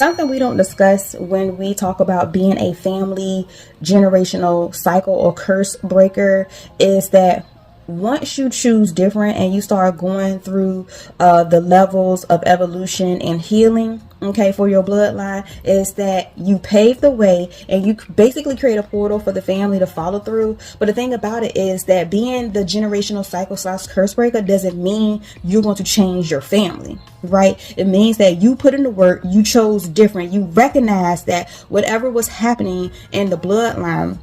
something we don't discuss when we talk about being a family generational cycle or curse breaker is that once you choose different and you start going through the levels of evolution and healing, okay, for your bloodline, is that you pave the way and you basically create a portal for the family to follow through. But the thing about it is that being the generational cycle / curse breaker doesn't mean you're going to change your family, right? It means that you put in the work, you chose different, you recognize that whatever was happening in the bloodline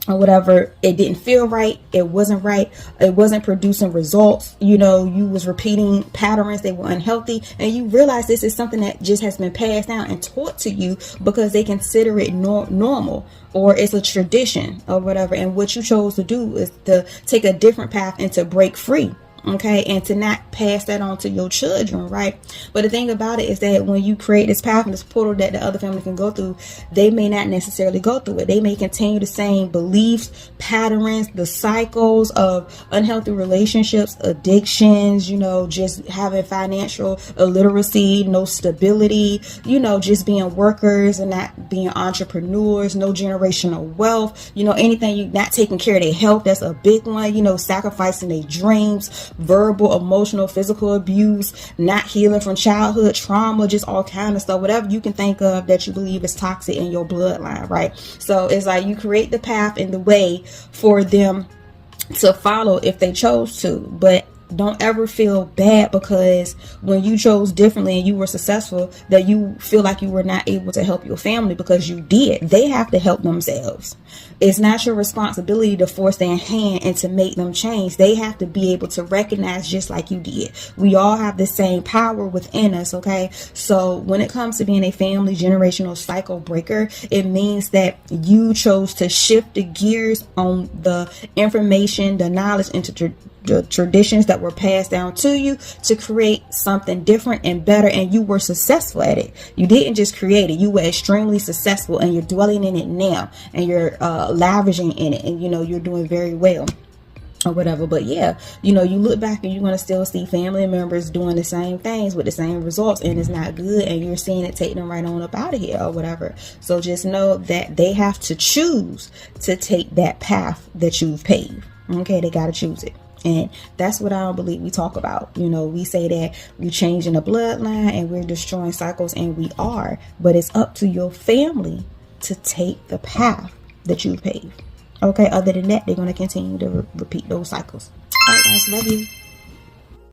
or whatever, it didn't feel right, it wasn't producing results, you was repeating patterns, they were unhealthy, and you realize this is something that just has been passed down and taught to you because they consider it normal, or it's a tradition or whatever. And what you chose to do is to take a different path and to break free, okay, and to not pass that on to your children, right? But the thing about it is that when you create this path and this portal that the other family can go through, they may not necessarily go through it. They may continue the same beliefs, patterns, the cycles of unhealthy relationships, addictions, just having financial illiteracy, no stability, just being workers and not being entrepreneurs, no generational wealth, anything, you not taking care of their health, that's a big one, sacrificing their dreams, verbal, emotional, physical abuse, not healing from childhood trauma, just all kind of stuff, whatever you can think of that you believe is toxic in your bloodline, right? So it's like you create the path and the way for them to follow if they chose to, but don't ever feel bad because when you chose differently and you were successful, that you feel like you were not able to help your family, because you did. They have to help themselves. It's not your responsibility to force their hand and to make them change. They have to be able to recognize just like you did. We all have the same power within us, okay? So when it comes to being a family generational cycle breaker, it means that you chose to shift the gears on the information, the knowledge, into the traditions that were passed down to you to create something different and better, and you were successful at it. You didn't just create it, you were extremely successful, and you're dwelling in it now, and you're lavishing in it, and you're doing very well or whatever. But yeah, you look back and you're going to still see family members doing the same things with the same results, and it's not good, and you're seeing it take them right on up out of here or whatever. So just know that they have to choose to take that path that you've paved. Okay, they got to choose it. And that's what I don't believe we talk about. We say that we're changing the bloodline and we're destroying cycles, and we are. But it's up to your family to take the path that you've paved. Okay, other than that, they're going to continue to repeat those cycles. All right, guys, love you.